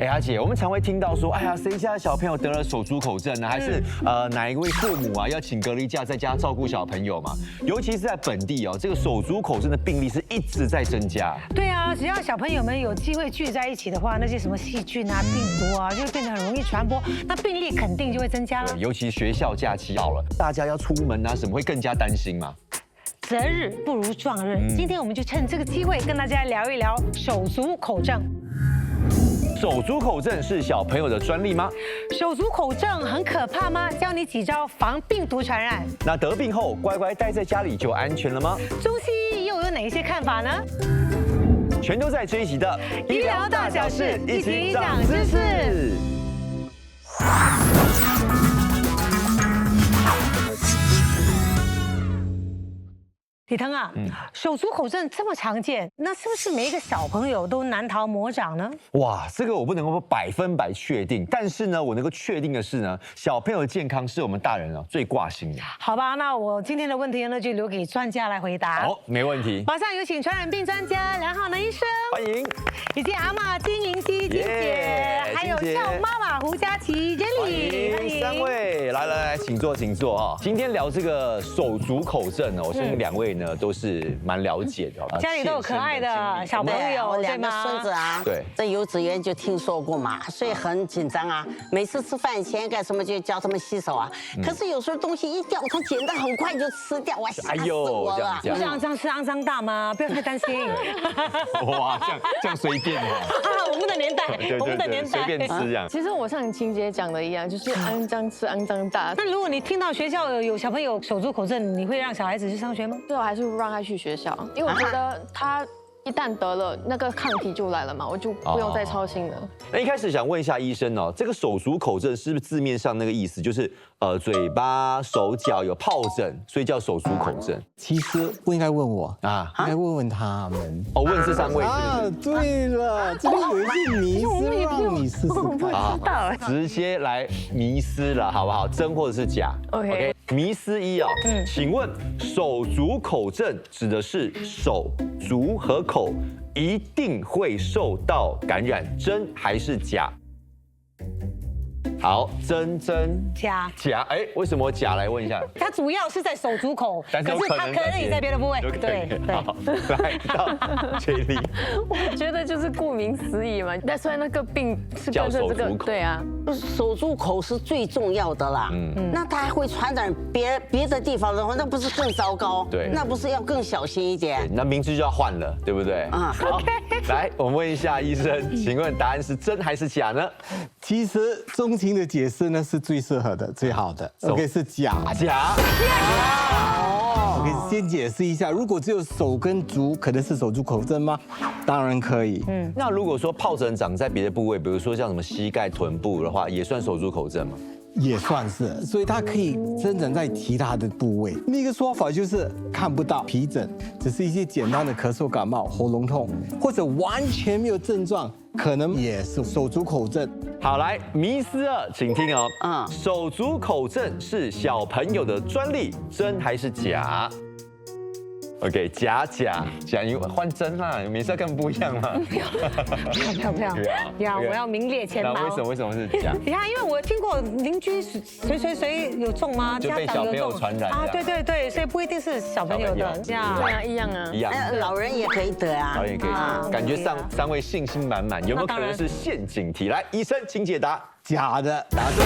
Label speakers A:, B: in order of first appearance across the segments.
A: 哎，阿姐，我们常会听到说，哎呀，谁家的小朋友得了手足口症呢？还是哪一位父母啊要请隔离假在家照顾小朋友嘛？尤其是在本地哦，这个手足口症的病例是一直在增加。
B: 对啊，只要小朋友们有机会聚在一起的话，那些什么细菌啊、病毒啊，就会变得很容易传播，那病例肯定就会增加了。
A: 尤其学校假期到了，大家要出门啊什么，会更加担心嘛。
B: 择日不如撞日，今天我们就趁这个机会跟大家聊一聊手足口症。
A: 手足口症是小朋友的专利吗？
B: 手足口症很可怕吗？教你几招防病毒传染。
A: 那得病后乖乖待在家里就安全了吗？
B: 中西医又有哪些看法呢？
A: 全都在这一集的
B: 医疗大小事，一起长知识。李腾啊，手足口症这么常见，那是不是每一个小朋友都难逃魔掌呢？
A: 哇，这个我不能够100%确定，但是呢，我能够确定的是呢，小朋友的健康是我们大人啊最挂心的。
B: 好吧，那我今天的问题呢，就留给专家来回答。
A: 好，没问题。
B: 马上有请传染病专家梁浩南医生，
A: 欢迎，
B: 以及阿嬷金玲希金姐，还有俏妈妈胡佳琪 Jenny，
A: 欢迎三位，来，请坐，请坐啊。今天聊这个手足口症呢，我相信两位呢都是蛮了解的，
B: 家里都有可爱的小朋友，
C: 我2个孙子啊，
A: 对，
C: 在幼稚园就听说过嘛，所以很紧张啊。每次吃饭前干什么就教他们洗手啊。可是有时候东西一掉，他捡得很快就吃掉，哇，吓死我了。
B: 不是肮脏吃肮脏大吗？不要太担心。
A: 哇，这样随便哦。
B: 我们的年代，我们的年代
A: 随便吃这样。
D: 其实我像晴姐讲的一样，就是肮脏吃肮脏大。
B: 那如果你听到学校有小朋友手足口症，你会让小孩子去上学吗？
D: 最后还是让他去学校，因为我觉得他一旦得了，那个抗体就来了嘛，我就不用再操心了。
A: 那一开始想问一下医生哦，这个手足口症是不是字面上那个意思，就是嘴巴、手脚有疱疹，所以叫手足口症？
E: 其实不应该问我
A: 啊，
E: 应该问问他们。
A: 哦，问这3位
E: 啊，对了，这里有一些迷思让你试试看。
A: 啊，直接来迷思了，好不好？真或者是假
D: ？OK。
A: 迷思1哦，请问手足口症指的是手、足和口一定会受到感染，真还是假？好，真
B: 假，
A: 哎，为什么假？来问一下。
B: 它主要是在手足口，
A: 但是
B: 它可能也在别的部位。
A: 对，好，来到Jenny。
D: 我觉得就是顾名思义嘛，但虽然那个病是跟着这个，对啊，
C: 手足口是最重要的啦。那它还会传染别的地方的话，那不是更糟糕？
A: 对，
C: 那不是要更小心一点？
A: 那名字就要换了，对不对？啊，好，来，我们问一下医生，请问答案是真还是假呢？
E: 其实钟情的解释呢是最适合的、最好的。OK， 是假。我先解释一下，如果只有手跟足，可能是手足口症吗？当然可以。
A: 那如果说疱疹长在别的部位，比如说像什么膝盖、臀部的话，也算手足口症吗？
E: 也算是，所以它可以生长在其他的部位。另一个说法就是看不到皮疹，只是一些简单的咳嗽、感冒、喉咙痛，或者完全没有症状，可能也是手足口症。
A: 好，来迷思2，请听哦。手足口症是小朋友的专利，真还是假？OK， 假，因为换真啦，每次要跟不一样嘛。
B: 不要，我要名列前茅。
A: 那为什么是假？
B: 你看，因为我听过邻居谁有中吗？
A: 就被小朋友传染
B: 啊，对，所以不一定是小朋友的。
D: 对啊，一样啊。
C: 老人也可以得啊。
A: 老人也可以，感觉3位信心满满，有没有可能是陷阱题？来，医生请解答。
E: 假的，答对。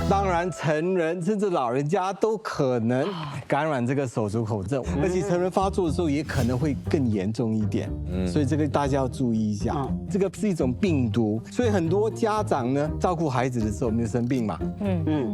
E: 当然，成人甚至老人家都可能感染这个手足口症，而且成人发作的时候也可能会更严重一点。所以这个大家要注意一下。这个是一种病毒，所以很多家长呢照顾孩子的时候没有生病嘛。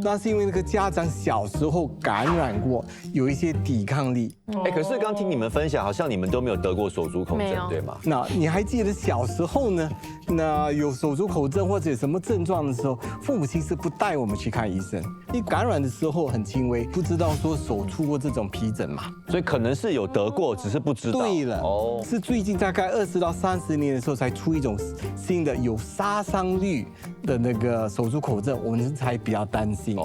E: 那是因为那个家长小时候感染过，有一些抵抗力。
A: 哎，可是刚听你们分享，好像你们都没有得过手足口症，对吗？
E: 那你还记得小时候呢？那有手足口症或者有什么症状的时候，父母亲是不带我们去看医生。你感染的时候很轻微，不知道说手出过这种皮疹嘛，
A: 所以可能是有得过，只是不知道。
E: 对了，是最近大概20到30年的时候才出一种新的有杀伤率的那个手足口症，我们才比较担心。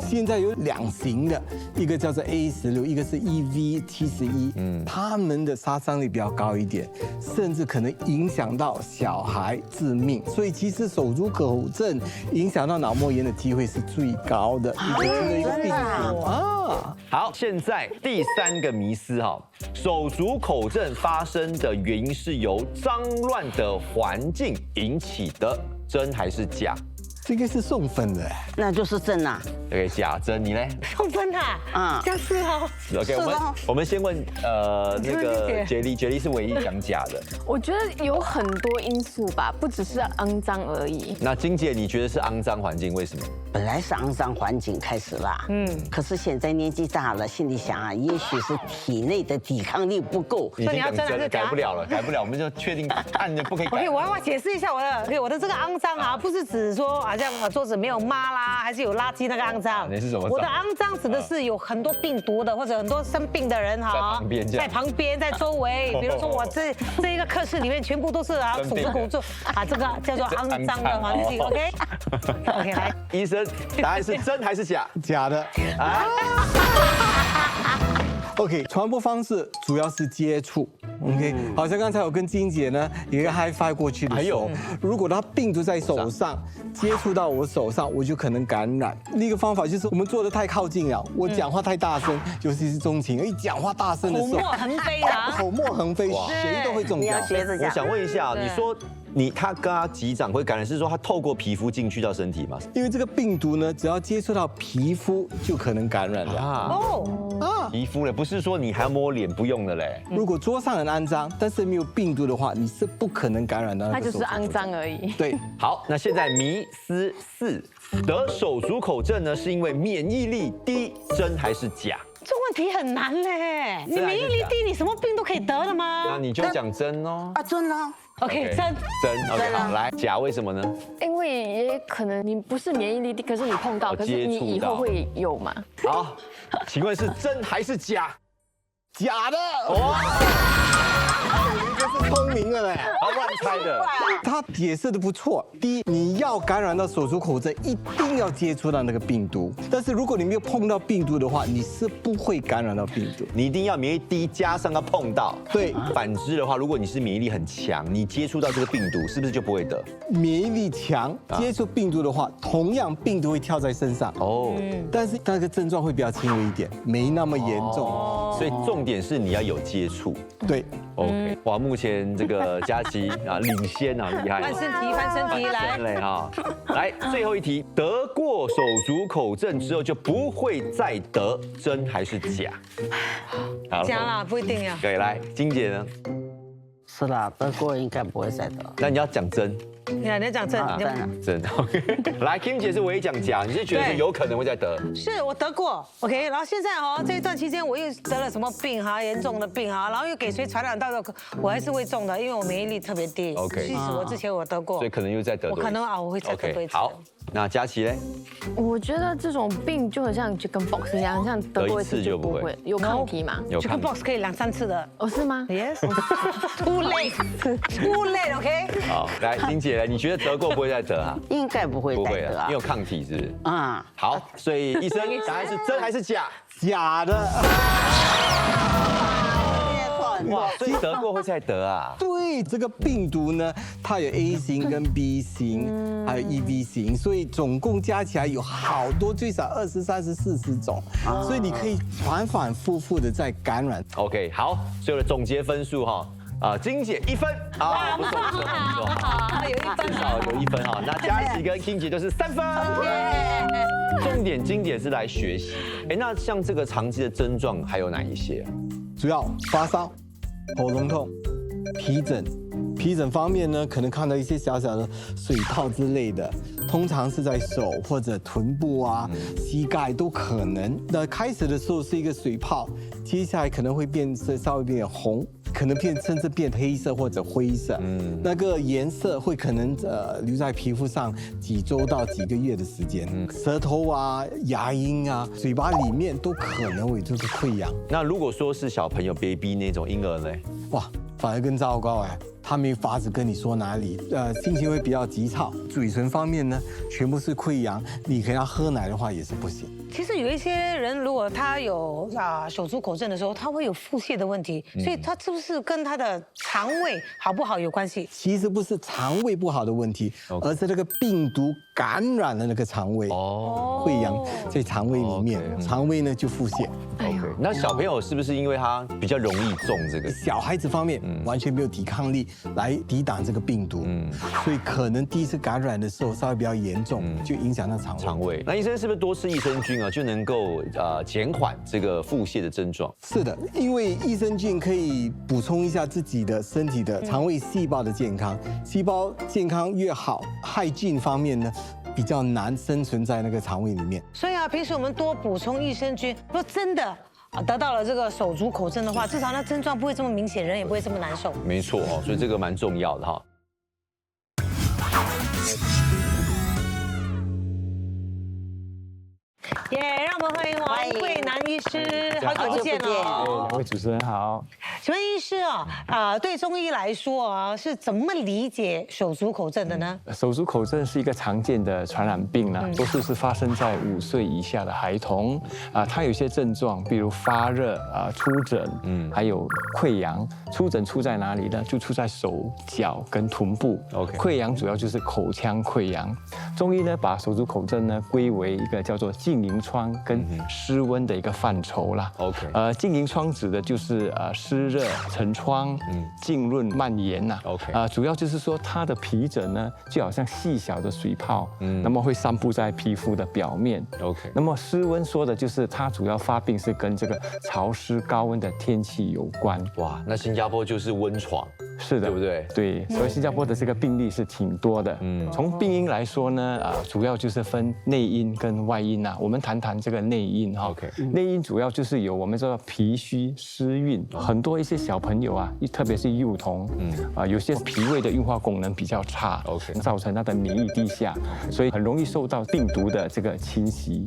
E: 现在有2型的，一个叫做 A16，一个是 EV71，它们的杀伤力比较高一点，甚至可能影响到小孩致命。所以其实手足口症影响到脑膜炎的机会是最高的一个病毒啊。
A: 好，现在第3个迷思哈，手足口症发生的原因是由脏乱的环境引起的，真还是假？
E: 这个是送分的，
C: 那就是真啊。
A: OK， 假真，你呢？
B: 送分啊，这样是哦。
A: OK， 我们先问那个杰利是唯一讲假的。
D: 我觉得有很多因素吧，不只是肮脏而已。
A: 那金姐，你觉得是肮脏环境？为什么？
C: 本来是肮脏环境开始啦，可是现在年纪大了，心里想啊，也许是体内的抵抗力不够。
A: 已经讲真了，改不了了，我们就确定按着不可以改。
B: OK， 我要解释一下我的这个肮脏啊，不是指说好像桌子没有抹啦，还是有垃圾那个肮脏。
A: 你是什么？
B: 我的肮脏指的是有很多病毒的，或者很多生病的人哈，在旁边，在周围。比如说我这一个课室里面全部都是手足口症啊，这个叫做肮脏的环境。OK， 来，
A: 医生，答案是真还是假？
E: 假的。OK， 传播方式主要是接触。OK， 好像刚才我跟金姐呢，有一个 high five 过去的时候，如果它病毒在手上，接触到我手上，我就可能感染。另一个方法就是我们坐得太靠近了，我讲话太大声，尤其是中情，一讲话大声的时候，
B: 口沫横飞啊，
E: 口沫横飞，谁都会中奖。
A: 我想问一下，你说他跟他击掌会感染，是说他透过皮肤进去到身体吗？
E: 因为这个病毒呢，只要接触到皮肤就可能感染了。
A: 皮肤了，不是说你还要摸脸不用的嘞。
E: 如果桌上很肮脏，但是没有病毒的话，你是不可能感染到那个手足口症。
D: 它就是肮脏而已。
E: 对，
A: 好，那现在迷思4，得手足口症呢，是因为免疫力低，真还是假？
B: 这问题很难嘞，你免疫力低，你什么病都可以得了吗？
A: 那你就讲真哦。
C: 真啊。
B: OK， 真。
A: OK， 好，来，假为什么呢？
D: 因为也可能你不是免疫力低，可是你碰到，可是你以后会有嘛？
A: 好，请问是真还是假？
E: 假的。哇，这是聪明的嘞，
A: 乱猜的。
E: 他解释的不错。第一，你要感染到手足口症，一定要接触到那个病毒。但是如果你没有碰到病毒的话，你是不会感染到病毒。
A: 你一定要免疫低，加上要碰到。
E: 对。
A: 反之的话，如果你是免疫力很强，你接触到这个病毒，是不是就不会得？
E: 免疫力强，接触病毒的话，同样病毒会跳在身上。但是那个症状会比较轻微一点，没那么严重。
A: 所以重点是你要有接触。
E: 对。
A: OK， 哇，目前这个佳琪领先厉害。
B: 翻身题来
A: 哈，来最后一题，得过手足口症之后就不会再得，真还是假？
B: 假啦，不一定呀。
A: 对，来金姐呢？
C: 是啦，得过应该不会再得。
A: 那你要讲真。
B: 你要讲真，
A: 真 OK。来 ，Kim 姐是唯一讲假，你是觉得是有可能会再得？
B: 是我得过 ，OK。然后现在这一段期间我又得了什么病严重的病然后又给谁传染到的，我还是会中的，因为我免疫力特别低。
A: OK。
B: 其实我之前我得过，
A: 所以可能又再得。
B: 我可能我会再得多一次。
A: 好，那佳琪呢？
D: 我觉得这种病就很像 Chickenpox 一样，像得过一次就不会有抗体嘛。
B: Chickenpox 可以2、3次的。
D: 是吗
B: ？Yes。Too late，OK。
A: 好，来金姐，你觉得得过不会再得啊？
C: 应该不会再得啊，
A: 因为有抗体是不是？好，所以医生答案是真还是假？
E: 假的。
A: 哇，所以得过会再得啊？
E: 对，这个病毒呢，它有 A 型跟 B 型，还有 EV 型，所以总共加起来有好多，最少20、30、40种，所以你可以反反复复的在感染。
A: OK， 好，所以我的总结分数金姐1分不错，
B: 有1分，
A: 至少有1分那佳琪跟 Kim 姐都是3分。重点金姐是来学习。那像这个长期的症状还有哪一些？
E: 主要发烧、喉咙痛、皮疹。皮疹方面呢，可能看到一些小小的水泡之类的，通常是在手或者臀部膝盖都可能。那开始的时候是一个水泡，接下来可能会变色，稍微变红，可能甚至变黑色或者灰色。那个颜色会可能留在皮肤上几周到几个月的时间。舌头牙龈嘴巴里面都可能会这个溃疡。
A: 那如果说是小朋友 baby 那种婴儿呢？
E: 哇，反而更糟糕哎，他没法子跟你说哪里，心情会比较急躁。嘴唇方面呢，全部是溃疡，你给他喝奶的话也是不行。
B: 其实有一些人，如果他有手足口症的时候，他会有腹泻的问题，所以他是不是跟他的肠胃好不好有关系？
E: 其实不是肠胃不好的问题，而是那个病毒感染了那个肠胃，溃疡在肠胃里面，肠胃呢就腹泻。
A: 那小朋友是不是因为他比较容易中这个？
E: 小孩子方面完全没有抵抗力来抵挡这个病毒，所以可能第一次感染的时候稍微比较严重，就影响到肠胃。
A: 那医生是不是多吃益生菌啊，就能够减缓这个腹泻的症状？
E: 是的，因为益生菌可以补充一下自己的身体的肠胃细胞的健康，细胞健康越好，害菌方面呢比较难生存在那个肠胃里面。
B: 所以平时我们多补充益生菌，如果真的得到了这个手足口症的话，至少那症状不会这么明显，人也不会这么难受。
A: 没错所以这个蛮重要的哈。
B: 让我们欢迎王贵南医师，好久不见哦。
F: 两位主持人好。
B: 请问医师对中医来说是怎么理解手足口症的呢？
F: 手足口症是一个常见的传染病呢，多数是发生在5岁以下的孩童它有一些症状，比如发热出疹，还有溃疡。出疹出在哪里呢？就出在手脚跟臀部。溃疡主要就是口腔溃疡。中医呢把手足口症呢归为一个叫做浸淫疮跟湿温的一个范畴啦。浸淫疮指的就是湿热成疮，浸润蔓延呐。主要就是说它的皮疹呢就好像细小的水泡，那么会散布在皮肤的表面。那么湿温说的就是它主要发病是跟这个潮湿高温的天气有关。
A: 哇，那新加坡就是温床。
F: 是的，
A: 对不对？
F: 对，所以新加坡的这个病例是挺多的。从病因来说呢，主要就是分内因跟外因我们谈谈这个内因哈。内因主要就是有我们说脾虚湿运，很多一些小朋友特别是幼童，有些脾胃的运化功能比较差，造成他的免疫低下，所以很容易受到病毒的这个侵袭。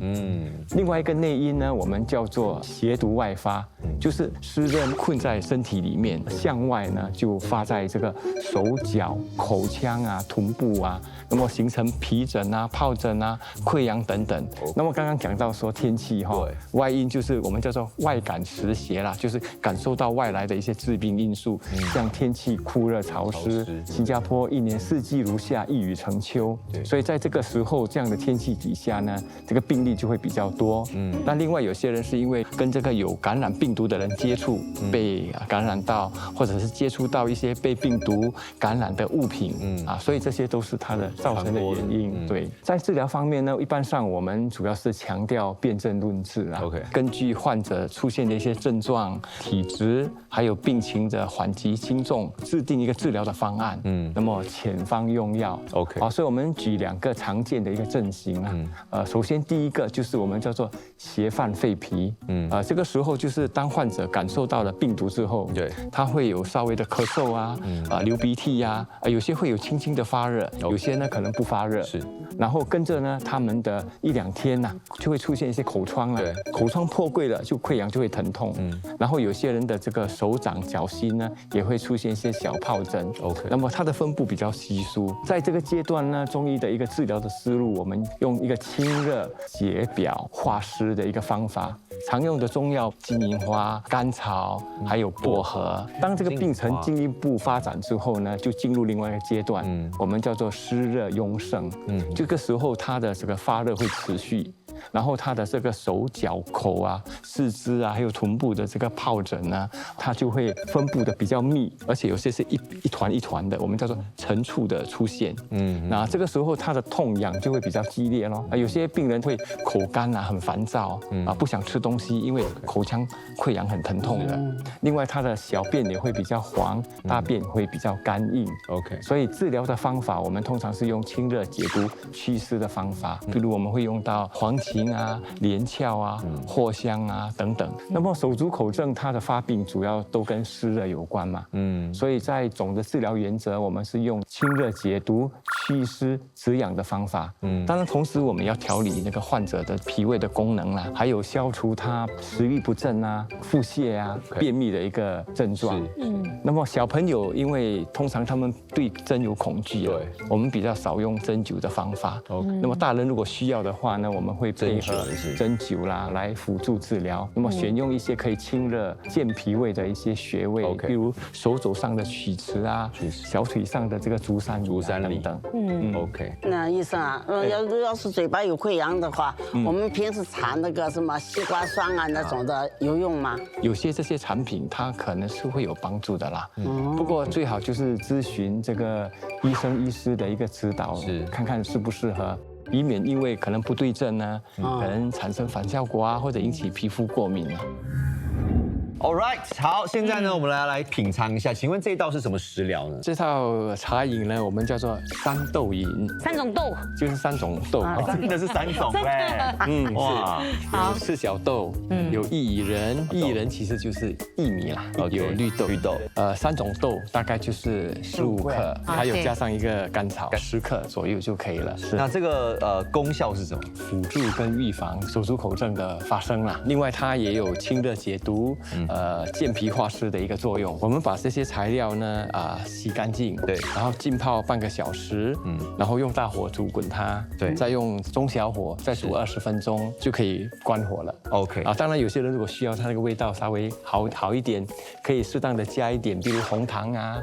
F: 另外一个内因呢，我们叫做邪毒外发，就是湿热困在身体里面，向外呢就发在这个手脚、口腔臀部那么形成皮疹疱疹溃疡等等。那么刚刚讲到说天气外因就是我们叫做外感时邪啦，就是感受到外来的一些致病因素，像天气酷热潮湿，新加坡1年4季如夏，一雨成秋，所以在这个时候这样的天气底下呢，这个病例就会比较多。那另外有些人是因为跟这个有感染病毒的人接触，被感染到，或者是接触到一些被病毒感染的物品，所以这些都是它的造成的原因。对，在治疗方面呢，一般上我们主要是强调辨证论治根据患者出现的一些症状、体质，还有病情的缓急轻重，制定一个治疗的方案。那么遣方用药。所以我们举2个常见的一个症型首先第一个就是我们叫做邪犯肺脾。这个时候就是当患者感受到了病毒之后，他会有稍微的咳嗽流鼻涕有些会有轻轻的发热，有些呢可能不发热。然后跟着呢，他们的1、2天就会出现一些口疮口疮破溃了，就溃疡就会疼痛。然后有些人的这个手掌、脚心呢，也会出现一些小疱疹。那么它的分布比较稀疏。在这个阶段呢，中医的一个治疗的思路，我们用一个清热解表、化湿的一个方法。常用的中药金银花、甘草，还有薄荷。当这个病程进一步发展之后呢，就进入另外一个阶段，我们叫做湿热壅盛。这个时候它的这个发热会持续。然后它的这个手脚口四肢还有臀部的这个疱疹呢，它就会分布的比较密，而且有些是一团一团的，我们叫做层簇的出现。那这个时候它的痛痒就会比较激烈咯。有些病人会口干很烦躁不想吃东西，因为口腔溃疡很疼痛的。另外它的小便也会比较黄，大便会比较干硬。所以治疗的方法我们通常是用清热解毒祛湿的方法，比如我们会用到黄芩连翘藿香等等。那么手足口症它的发病主要都跟湿热有关嘛，所以在总的治疗原则，我们是用清热解毒、祛湿止痒的方法。当然同时我们要调理那个患者的脾胃的功能还有消除它他食欲不振啊、腹泻啊、便秘的一个症状。那么小朋友因为通常他们对针有恐惧，对，我们比较少用针灸的方法。那么大人如果需要的话呢，我们会配合针灸啦来辅助治疗。那么选用一些可以清热健脾胃的一些穴位，比如手肘上的曲池啊，小腿上的这个足三里等等。OK。
C: 那医生啊，要是嘴巴有溃疡的话，我们平时擦那个什么西瓜霜啊那种的有用吗？
F: 有些这些产品它可能是会有帮助的啦。不过最好就是咨询这个医生医师的一个指导，看看适不适合。以免因为可能不对症呢，可能产生反效果啊，或者引起皮肤过敏啊。
A: All right， 好，现在呢，我们来品尝一下，请问这一道是什么食疗呢？
F: 这道茶饮呢，我们叫做三豆饮。
B: 3种豆，
F: 就是3种豆，
A: 真的是3种嘞。
F: 哇，有赤小豆，有薏仁，薏仁其实就是薏米啦，有绿豆，3种豆大概就是15克，还有加上一个甘草10克左右就可以了。
A: 那这个功效是什么？
F: 辅助跟预防手足口症的发生啦。另外它也有清热解毒。健脾化湿的一个作用。我们把这些材料呢洗干净，对，然后浸泡半个小时，然后用大火煮滚它，对，再用中小火再煮20分钟就可以关火了。OK 当然有些人如果需要它那个味道稍微好一点，可以适当的加一点，比如红糖啊、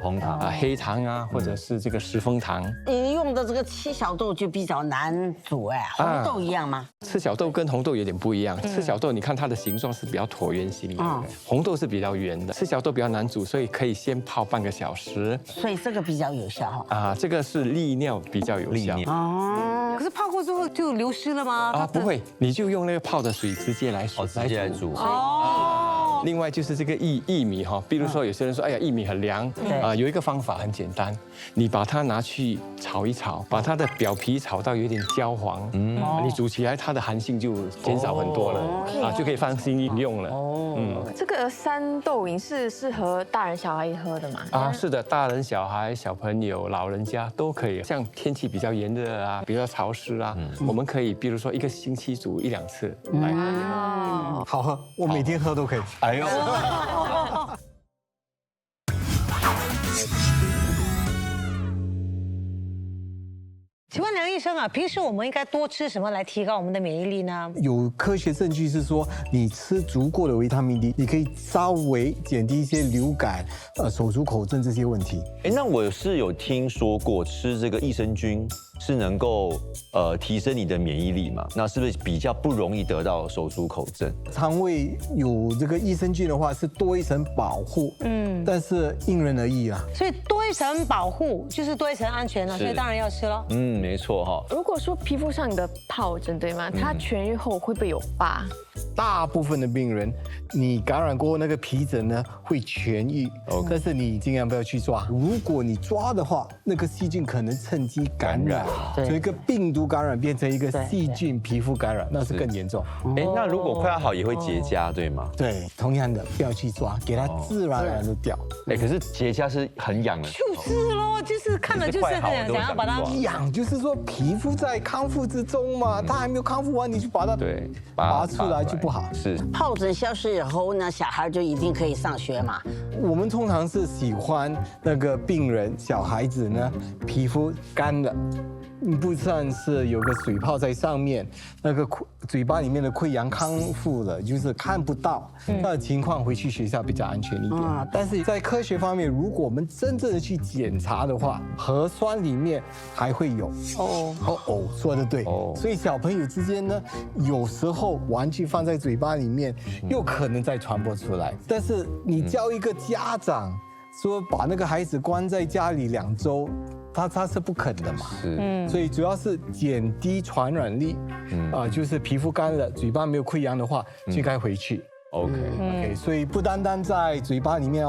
F: 黑糖啊，或者是这个石枫糖。
C: 你用的这个赤小豆就比较难煮哎，红豆一样吗？
F: 赤小豆跟红豆有点不一样，赤小豆你看它的形状是比较椭圆形的，红豆是比较圆的。赤小豆比较难煮，所以可以先泡半个小时。
C: 所以这个比较有效
F: 这个是利尿比较有效。
B: 可是泡过之后就流失了吗？
F: 不会，你就用那个泡的水直接来煮。另外就是这个薏米比如说有些人说，哎呀薏米很凉，有一个方法很简单，你把它拿去炒一炒，把它的表皮炒到有点焦黄，你煮起来它的寒性就减少很多了，就可以放心饮用了。
D: 这个三豆饮是适合大人小孩喝的吗？
F: 是的，大人小孩、小朋友、老人家都可以。像天气比较炎热啊，比较潮湿啊，我们可以比如说1个星期煮1-2次来喝。
E: 好喝，我每天喝都可以。
A: 哎呦！
B: 请问梁医生啊，平时我们应该多吃什么来提高我们的免疫力呢？
E: 有科学证据是说，你吃足够的维他命 D， 你可以稍微减低一些流感、手足口症这些问题。
A: 那我是有听说过吃这个益生菌是能够提升你的免疫力嘛？那是不是比较不容易得到手足口症？
E: 肠胃有这个益生菌的话，是多一层保护，但是因人而异啊。
B: 所以多一层保护就是多一层安全了，所以当然要吃咯。
A: 没错
D: 如果说皮肤上的疱疹对吗？它痊愈后会不会有疤？
E: 大部分的病人，你感染过后那个皮疹呢会痊愈，但是你尽量不要去抓。如果你抓的话，那个细菌可能趁机感染，从一个病毒感染变成一个细菌皮肤感染，那是更严重。
A: 那如果快要好也会结痂，对吗？
E: 对，同样的不要去抓，给它自然而然的掉。
A: 可是结痂是很痒的。
B: 就是咯，就是看了就是很想要把它
E: 痒，就是说皮肤在康复之中嘛，它还没有康复完，你就把它拔出来就不好。
A: 是
C: 疱疹消失以后呢，小孩就一定可以上学嘛？
E: 我们通常是喜欢那个病人小孩子呢，皮肤干了。不算是有个水泡在上面，那个嘴巴里面的溃疡康复了，就是看不到，那个情况回去学校比较安全一点。但是在科学方面，如果我们真正的去检查的话，核酸里面还会有说得对。所以小朋友之间呢，有时候玩具放在嘴巴里面，又可能再传播出来。但是你教一个家长说把那个孩子关在家里2周。他是不肯的嘛，所以主要是减低传染力，就是皮肤干了，嘴巴没有溃疡的话，就该回去。OK， 所以不单单在嘴巴里面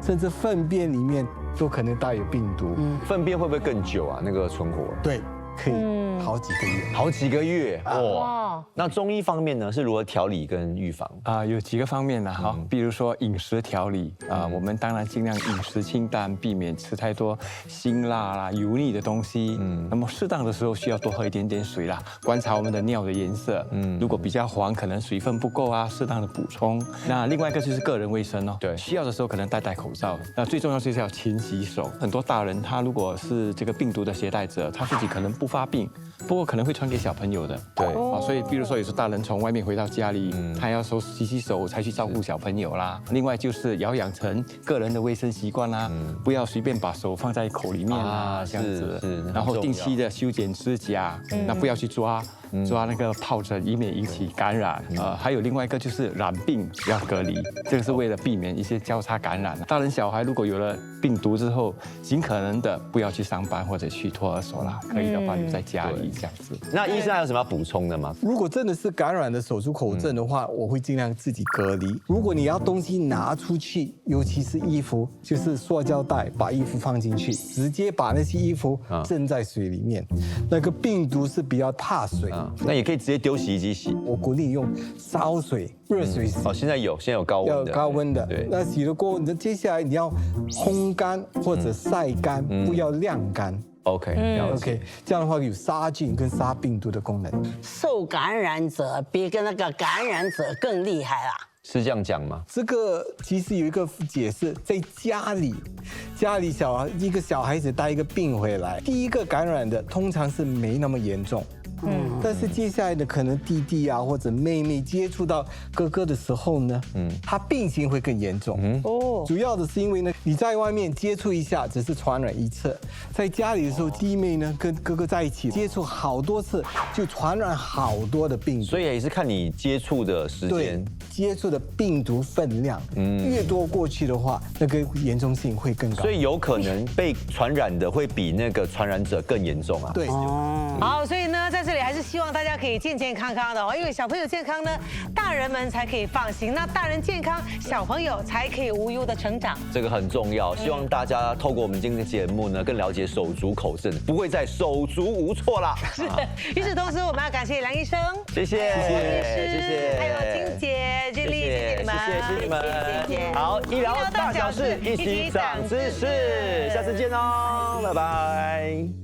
E: 甚至粪便里面都可能带有病毒。
A: 粪便会不会更久啊？那个存活？
E: 对，可以好几个月。
A: 好几个月哇！
B: 哇，
A: 那中医方面呢，是如何调理跟预防？
F: 有几个方面呢，哈，比如说饮食调理我们当然尽量饮食清淡，避免吃太多辛辣啦、油腻的东西。那么适当的时候需要多喝一点点水啦，观察我们的尿的颜色。如果比较黄，可能水分不够啊，适当的补充。那另外一个就是个人卫生哦，对，需要的时候可能戴口罩。那最重要就是要勤洗手。很多大人他如果是这个病毒的携带者，他自己可能不发病，不过可能会传给小朋友的。对，所以比如说有时候大人从外面回到家里，他要洗手才去照顾小朋友啦。另外就是要养成个人的卫生习惯啦，不要随便把手放在口里面啊，这样子。然后定期的修剪指甲，那不要去抓那个疱疹，以免引起感染。还有另外一个就是染病要隔离，这个是为了避免一些交叉感染。大人小孩如果有了病毒之后，尽可能的不要去上班或者去托儿所啦，可以的话留在家里这样子。
A: 那医生还有什么要补充的吗？
E: 如果真的是感染的手足口症的话，我会尽量自己隔离。如果你要东西拿出去，尤其是衣服，就是塑胶袋，把衣服放进去，直接把那些衣服浸在水里面。那个病毒是比较怕水，
A: 那也可以直接丢洗衣机洗。
E: 我鼓励用烧水、热水洗。
A: 现在有高温的，
E: 要高温的。
A: 对，
E: 那洗了过后，接下来你要烘干或者晒干，不要晾干。
A: OK，
E: 这样的话有杀菌跟杀病毒的功能。
C: 受感染者比那个感染者更厉害啦。
A: 是这样讲吗？
E: 这个其实有一个解释，在家里一个小孩子带一个病回来，第一个感染的通常是没那么严重。但是接下来的可能弟弟啊或者妹妹接触到哥哥的时候呢，他病情会更严重。主要的是因为呢，你在外面接触一下只是传染一次，在家里的时候，弟妹呢跟哥哥在一起接触好多次，就传染好多的病毒。
A: 所以也是看你接触的时间，
E: 接触的病毒分量，越多过去的话，那个严重性会更高。
A: 所以有可能被传染的会比那个传染者更严重啊。
E: 对，
B: 好，所以呢，在这里还是希望大家可以健健康康的哦，因为小朋友健康呢，大人们才可以放心。那大人健康，小朋友才可以无忧的成长。
A: 这个很重要，希望大家透过我们今天的节目呢，更了解手足口症，不会再手足无措啦。
B: 是。与此同时，我们要感谢梁医生，
A: 谢谢，
B: 谢谢，还有金姐、Julie，谢谢你们，
A: 谢谢你们。好，医疗大小事，一起长知识，下次见哦，拜拜。